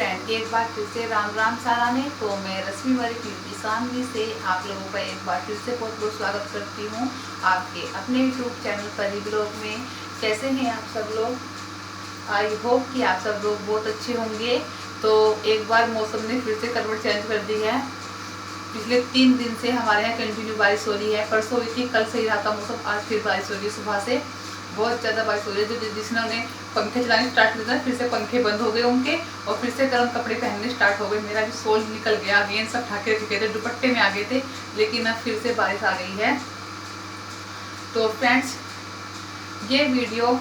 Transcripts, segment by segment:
Friend, एक बार फिर से राम राम सारा में। तो मैं रश्मि वाली ब्यूटी सानवी से आप लोगों का एक बार फिर से बहुत बहुत स्वागत करती हूँ आपके अपने यूट्यूब चैनल पर ही ब्लॉग में। कैसे हैं आप सब लोग? आई होप कि आप सब लोग बहुत अच्छे होंगे। तो एक बार मौसम ने फिर से करवट चेंज कर दी है। पिछले 3 दिन से हमारे यहाँ कंटिन्यू बारिश हो रही है। परसों हुई थी, कल सही रहा था मौसम, आज फिर बारिश हो रही है। सुबह से बहुत ज़्यादा बारिश हो रही है। जो जिसने उन्हें पंखे चलाने स्टार्ट किए थे, फिर से पंखे बंद हो गए उनके और फिर से गर्म कपड़े पहनने स्टार्ट हो गए। मेरा भी सोल निकल गया, अगेन सब ठाके रखे थे, दुपट्टे में आ गए थे, लेकिन अब फिर से बारिश आ गई है। तो फ्रेंड्स, ये वीडियो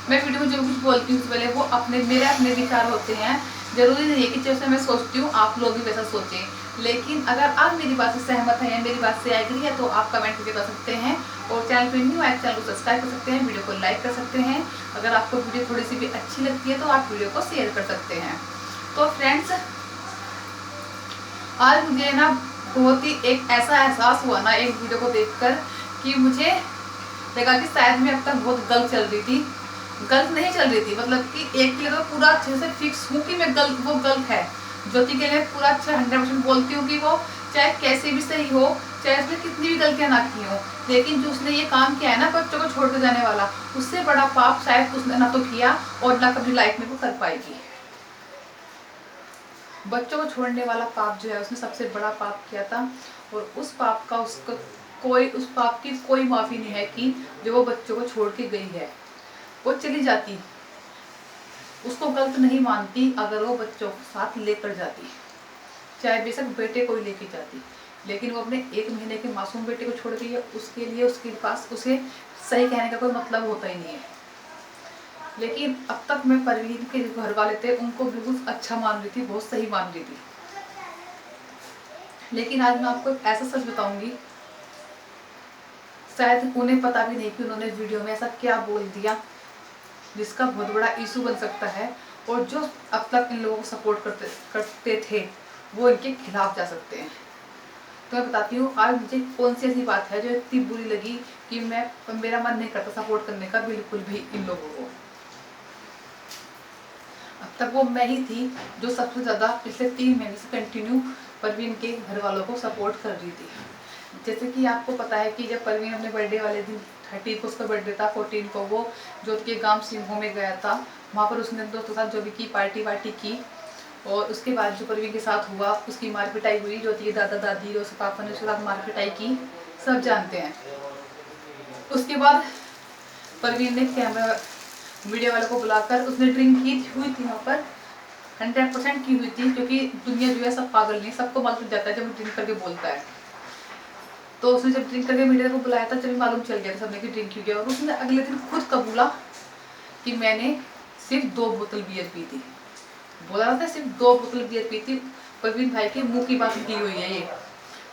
मैं वीडियो में जो कुछ बोलती हूँ उससे पहले वो मेरे अपने विचार होते हैं। जरूरी नहीं है कि जैसे मैं सोचती हूँ आप लोग भी वैसा सोचें। लेकिन अगर आप मेरी बात से सहमत हैं या मेरी बात से एग्री है तो आप कमेंट करके बता सकते हैं। और चैनल पर न्यू आए चैनल को सब्सक्राइब कर सकते हैं, वीडियो को लाइक कर सकते हैं। अगर आपको वीडियो थोड़ी सी भी अच्छी लगती है तो आप वीडियो को शेयर कर सकते हैं। तो फ्रेंड्स, आज मुझे ना बहुत ही एक ऐसा एहसास हुआ ना एक वीडियो को देखकर कि मुझे लगा कि शायद मैं अब तक बहुत गलत चल रही थी। गलत नहीं चल रही थी, मतलब कि एक के लिए तो पूरा अच्छे से फिक्स हूँ कि मैं गलत, वो गलत है। ज्योति के लिए पूरा अच्छा 100% बोलती हूँ कि वो चाहे कैसे भी सही हो, चाहे उसने कितनी भी गलतियां ना की हो, लेकिन जो उसने ये काम किया है ना बच्चों को छोड़ के जाने वाला, उससे बड़ा पाप शायद उसने ना तो किया और ना कभी लाइफ में वो कर पाएगी। बच्चों को छोड़ने वाला पाप जो है उसने सबसे बड़ा पाप किया था। और उस पाप का उस पाप की कोई माफी नहीं है कि जो वो बच्चों को छोड़ के गई है। वो चली जाती, उसको गलत नहीं मानती अगर वो बच्चों को साथ लेकर जाती, चाहे बेशक बेटे को ही लेके जाती। लेकिन वो अपने 1 महीने के मासूम बेटे को छोड़ गई है, उसके लिए उसके पास उसे सही कहने का कोई मतलब होता ही नहीं है। लेकिन अब तक मैं परवीन के जो घर वाले थे उनको बिल्कुल अच्छा मान रही थी, बहुत सही मान रही थी। लेकिन आज मैं आपको एक ऐसा सच बताऊंगी, शायद उन्हें पता भी नहीं कि उन्होंने वीडियो में ऐसा क्या बोल दिया जिसका बहुत बड़ा इशू बन सकता है। और जो अब तक इन लोगों को सपोर्ट करते थे वो इनके खिलाफ जा सकते हैं। तो मैं बताती हूँ आज मुझे कौन सी ऐसी बात है जो इतनी बुरी लगी कि मेरा मन नहीं करता सपोर्ट करने का बिल्कुल भी इन लोगों को। अब तक वो मैं ही थी जो सबसे ज़्यादा पिछले 3 महीने से कंटिन्यू परवीन के घर वालों को सपोर्ट कर रही थी। जैसे कि आपको पता है कि जब परवीन अपने बर्थडे वाले दिन 30 को उसका बर्थडे था, 14 को वो ज्योति के गांव सिंघों में गया था। वहाँ पर उसने दोस्तों के साथ जो भी की पार्टी वार्टी की और उसके बाद जो परवीन के साथ हुआ उसकी मार पिटाई हुई। ज्योति के दादा दादी और उसके पापा ने उसके साथ मार पिटाई की, सब जानते हैं। उसके बाद परवीन ने कैमरा मीडिया वालों को बुलाकर उसने ड्रिंक की हुई थी वहाँ पर, 100% की हुई थी, क्योंकि दुनिया जो है सब पागल नहीं, सबको मालूम जाता है जब वो ड्रिंक करके बोलता है। तो उसने जब ड्रिंक करके मीडिया को बुलाया था जब मालूम चल गया था सबने कि ड्रिंक की गया। और उसने अगले दिन खुद कबूला कि मैंने सिर्फ 2 बोतल बियर पी थी। बोला था सिर्फ 2 बोतल बियर पी थी। परवीन भाई के मुंह की बात निकली हुई है ये,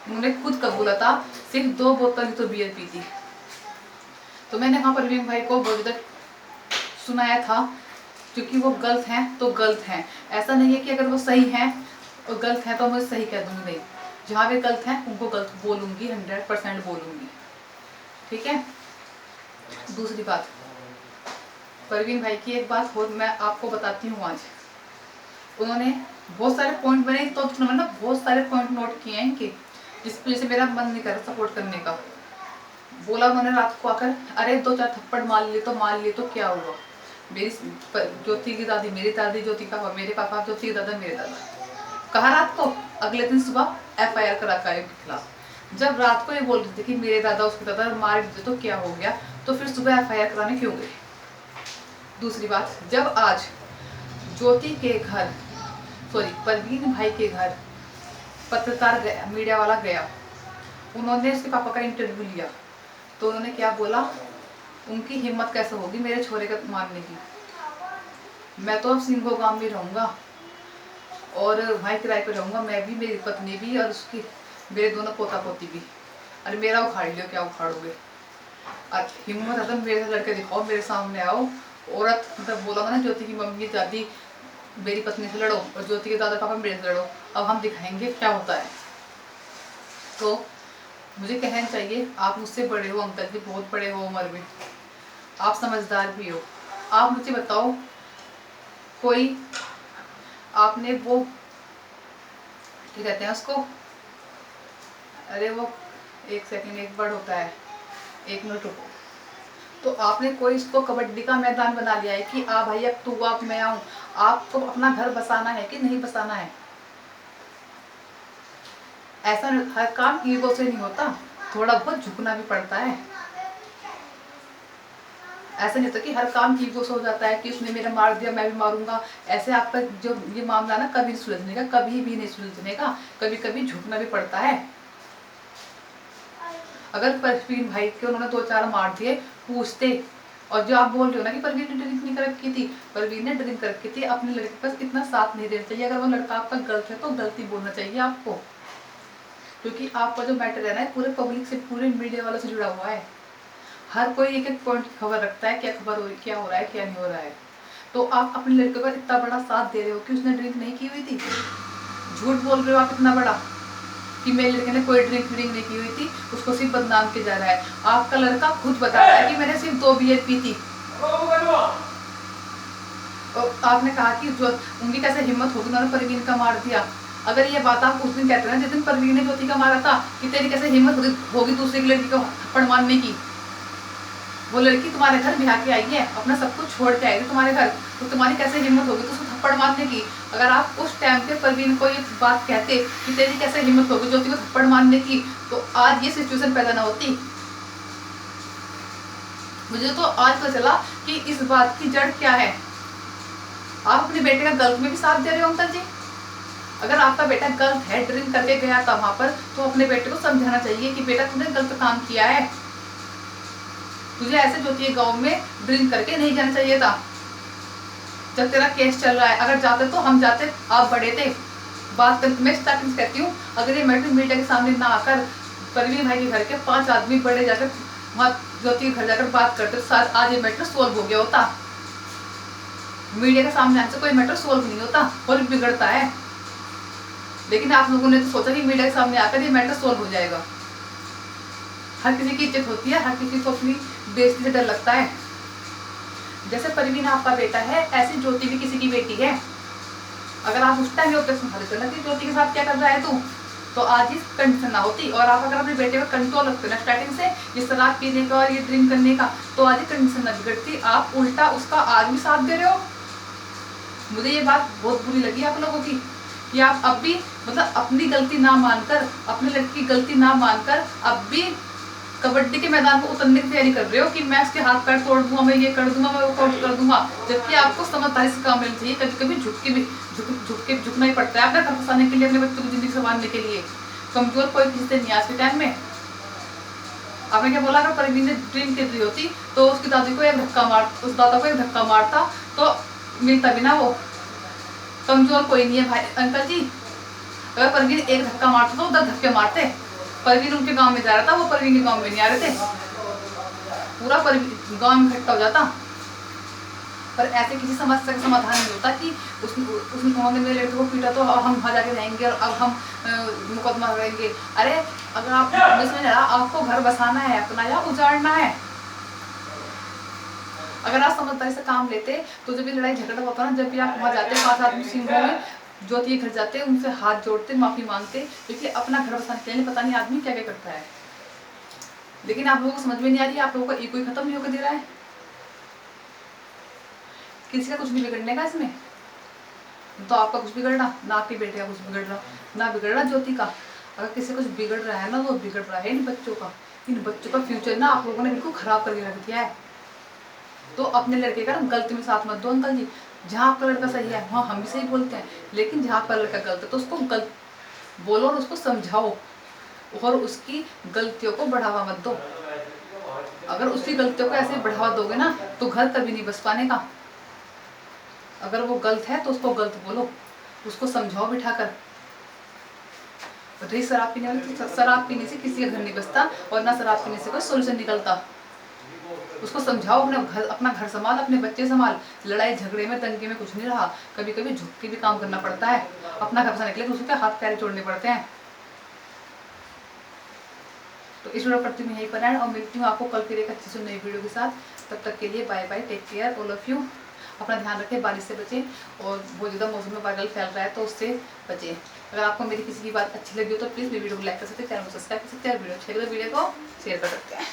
उन्होंने खुद कबूला था सिर्फ 2 बोतल ही तो बियर पी थी। तो मैंने वहाँ परवीन भाई को बहुत ज़्यादा सुनाया था, क्योंकि वो गलत हैं तो गलत हैं। ऐसा नहीं है कि अगर वो सही हैं और गलत हैं तो मैं सही कह दूंगी, नहीं, जहाँ भी गलत हैं उनको गलत बोलूंगी, 100% बोलूंगी, ठीक है। दूसरी बात, परवीन भाई की एक बात और मैं आपको बताती हूँ। आज उन्होंने बहुत सारे पॉइंट बने, तो उन्होंने ना बहुत सारे पॉइंट नोट किए हैं इनके, जिस वजह से मेरा मन नहीं कर रहा सपोर्ट करने का। बोला उन्होंने रात को आकर, अरे 2-4 थप्पड़ मार लिए तो क्या हुआ। मेरी ज्योति की दादी मेरी दादी, ज्योति का पापा मेरे पापा, ज्योति के दादा मेरे दादा। कहा रात को, अगले दिन सुबह FIR करा के खिलाफ। जब रात को ये बोल रहे थे कि मेरे दादा उसके दादा मार दिए तो क्या हो गया, तो फिर सुबह FIR कराने क्यों गए। दूसरी बात, जब आज ज्योति के घर परवीन भाई के घर पत्रकार गया, मीडिया वाला गया, उन्होंने उसके पापा का इंटरव्यू लिया, तो उन्होंने क्या बोला, उनकी हिम्मत कैसे होगी मेरे छोरे का मारने की। मैं तो अब सिंघो गांव में रहूँगा और भाई किराए पे रहूँगा, मैं भी, मेरी पत्नी भी और उसकी मेरे दोनों पोता पोती भी। अरे मेरा उखाड़ लियो, क्या उखाड़ोगे। हिम्मत है तो मेरे से लड़के दिखाओ, मेरे सामने आओ। औरत मतलब बोला ना, ज्योति की मम्मी दादी मेरी पत्नी से लड़ो और ज्योति के दादा पापा मेरे से लड़ो, अब हम दिखाएंगे क्या होता है। तो मुझे कहना चाहिए, आप मुझसे बड़े हो अंकल जी, बहुत बड़े हो उम्र में, आप समझदार भी हो। आप मुझे बताओ, कोई आपने वो क्या कहते हैं उसको, अरे वो एक सेकंड, एक वर्ड होता है, 1 मिनट रुको। तो आपने कोई इसको कबड्डी का मैदान बना लिया है कि आ भाई अब तू आप मैं आऊँ, आपको अपना घर बसाना है कि नहीं बसाना है। ऐसा हर काम ईगो से नहीं होता, थोड़ा बहुत झुकना भी पड़ता है। ऐसा नहीं होता कि हर काम ईगो से हो जाता है कि उसने मेरा मार दिया मैं भी मारूंगा। ऐसे आपका जो ये मामला ना कभी नहीं सुलझने का, कभी भी नहीं सुलझने का, कभी कभी झुकना भी पड़ता है। अगर परवीन भाई के उन्होंने 2-4 मार दिए पूछते, और जो आप बोल रहे हो ना कि परवीन ने ड्रिंक नहीं कर रखी थी, परवीन ने ड्रिंक कर रखी थी, अपने लड़के के पास इतना साथ नहीं देना चाहिए। अगर वो लड़का आपका गलत है तो गलती बोलना चाहिए आपको, क्योंकि आपका जो मैटर है ना पूरे पब्लिक से, पूरे मीडिया वालों से जुड़ा हुआ है। हर कोई एक एक पॉइंट की खबर रखता है, क्या खबर हो रही, क्या हो रहा है, क्या नहीं हो रहा है। तो आप अपने लड़के का इतना बड़ा साथ दे रहे हो कि उसने ड्रिंक नहीं की हुई थी। झूठ बोल रहे हो आप इतना बड़ा कि मेरे लड़के ने कोई ड्रिंक नहीं की हुई थी, उसको सिर्फ बदनाम किया जा रहा है। आपका लड़का खुद बता रहा है कि मैंने सिर्फ 2 बियर पी थी। और आपने कहा कि जो उनकी कैसे हिम्मत होगी, उन्होंने परवीन का मार दिया। अगर ये बात आप उस दिन कहते हैं ना जिस दिन परवीन ने ज्योति का मारा था कि तेरी कैसे हिम्मत होगी दूसरी लड़की को थप्पड़ मारने की। वो लड़की तुम्हारे घर ब्याह के आई है, अपना सब कुछ छोड़ के आई थी तुम्हारे घर, तो तुम्हारी कैसे हिम्मत होगी तो उसको थप्पड़ मारने की। अगर आप उस टाइम पे परवीन को ये बात कहते कि तेरी कैसे हिम्मत होगी ज्योति को थप्पड़ मारने की, तो आज ये सिचुएशन पैदा ना होती। मुझे तो आज पता चला कि इस बात की जड़ क्या है। आप अपने बेटे का गलत में भी साथ दे रहे हो अंकल जी। अगर आपका बेटा गलत है, ड्रिंक करके गया था वहां पर, तो अपने बेटे को समझाना चाहिए कि बेटा तुमने गलत काम किया है, तुझे ऐसे ज्योति गांव में ड्रिंक करके नहीं जाना चाहिए था। जब तेरा केस चल रहा है, अगर जाते तो हम जाते, आप बड़े थे। बात मैं स्टार्टिंग से कहती हूँ, अगर ये मैटर मीडिया के सामने ना आकर परवीन भाई के घर के 5 आदमी बड़े जाकर वहां ज्योति के घर जाकर बात करते तो शायद आज ये मैटर सोल्व हो गया होता। मीडिया के सामने आने से कोई मैटर सोल्व नहीं होता और बिगड़ता है। लेकिन आप लोगों ने तो सोचा कि मीडिया के सामने आकर ये मैटर सोल्व हो जाएगा। हर किसी की इज्जत होती है, हर किसी को अपनी बेइज्जती से डर लगता है। जैसे परवीन आपका बेटा है, ऐसी ज्योति भी किसी की बेटी है। अगर आप उस टाइम ऑब्जेक्शन खड़े करना कि ज्योति के साथ क्या कर रहा है तू, तो आज इस कंडीशन ना होती। और आप अगर अपने बेटे पर कंट्रोल रखते ना स्टार्टिंग से, ये शराब पीने का और ये ड्रिंक करने का, तो आज ये कंडीशन ना बिगड़ती। आप उल्टा उसका आज भी साथ दे रहे हो। मुझे ये बात बहुत बुरी लगी आप लोगों की कि आप अब भी मतलब अपनी गलती ना मानकर, अपने लड़की की गलती ना मानकर अब भी कबड्डी के मैदान को उतरने की तैयारी कर रहे हो कि मैं इसके हाथ पैर तोड़ दूंगा, मैं ये कर दूंगा, मैं वो कर दूंगा। जबकि आपको समझदारी से काम लेना चाहिए। कभी कभी झुकना ही पड़ता है अपने घर फंसाने के लिए, अपने बच्चों की जिंदगी संभालने के लिए। कमजोर कोई किसी से नहीं आज के टाइम में। आपने क्या बोला, अगर परवीन ने ड्रिंक कर रही होती तो उसकी दादी को एक धक्का मार, उस दादा को एक धक्का मारता तो मिलता भी ना। वो कमजोर कोई नहीं है भाई अंकल जी। अगर परवीन एक धक्का मारता तो 10 धक्के मारते। परवीन उनके गांव में जा रहा था, वो परवीन के गांव में नहीं आ रहे थे, पूरा परवीन गांव में इकट्ठा हो जाता। पर ऐसे किसी समस्या का समाधान नहीं होता कि उन्होंने मेरे लड़के को पीटा तो हम वहाँ जाके रहेंगे और अब हम मुकदमा करेंगे। अरे अगर आप समझ रहा, आपको घर बसाना है अपना या उजाड़ना है। अगर आप समझदारी से काम लेते तो जब भी लड़ाई झगड़ा होता ना, जब भी आप वहाँ जाते 5 आदमी सिंगों में ज्योति घर जाते, उनसे हाथ जोड़ते, माफी मांगते, क्योंकि अपना घर बसाने के लिए पता नहीं आदमी क्या क्या करता है। लेकिन आप लोगों को समझ में नहीं आ रही, आप लोगों का ईगो ही खत्म नहीं होकर दे रहा है। किसी का कुछ नहीं बिगड़ने का इसमें, तो आपका कुछ बिगड़ रहा ना, आपके बेटे का कुछ बिगड़ रहा ना, बिगड़ रहा ज्योति का। अगर किसी कुछ बिगड़ रहा है ना, वो बिगड़ रहा है इन बच्चों का। इन बच्चों का फ्यूचर ना आप लोगों ने बिल्कुल खराब करके रख दिया है। तो अपने लड़के का गलती में साथ मत दो अंकल जी। जहाँ आपका लड़का सही है वहाँ हम भी सही बोलते हैं, लेकिन जहाँ आपका लड़का गलत है तो उसको गलत बोलो और उसको समझाओ और उसकी गलतियों को बढ़ावा मत दो। अगर उसकी गलतियों को ऐसे बढ़ावा दोगे ना तो घर कभी नहीं बस पाने का। अगर वो गलत है तो उसको गलत बोलो, उसको समझाओ बिठाकर। रही शराब पीने वाली, तो शराब पीने से किसी का घर नहीं बसता और ना शराब पीने से कोई सोल्यूशन निकलता। उसको समझाओ, अपना घर संभाल, अपने बच्चे संभाल। लड़ाई झगड़े में दंगे में कुछ नहीं रहा। कभी कभी झुक के भी काम करना पड़ता है, अपना घर बसाने के लिए दूसरे के हाथ पैर जोड़ने पड़ते हैं। तो इस वीडियो करती हूँ यहीं पर एंड और मिलती हूँ आपको कल फिर एक अच्छी सी नई वीडियो के साथ। तब तक के लिए bye bye, take care all of you. अपना ध्यान रखें, बारिश से बचें और बहुत ज़्यादा मौसम में वायरल फैल रहा है तो उससे बचें। अगर आपको मेरी किसी की बात अच्छी लगी हो तो प्लीज़ मेरी वीडियो को लाइक कर सकते हैं, चैनल को सब्सक्राइब कर सकते हैं और वीडियो अच्छी लगे तो वीडियो को शेयर कर सकते हैं।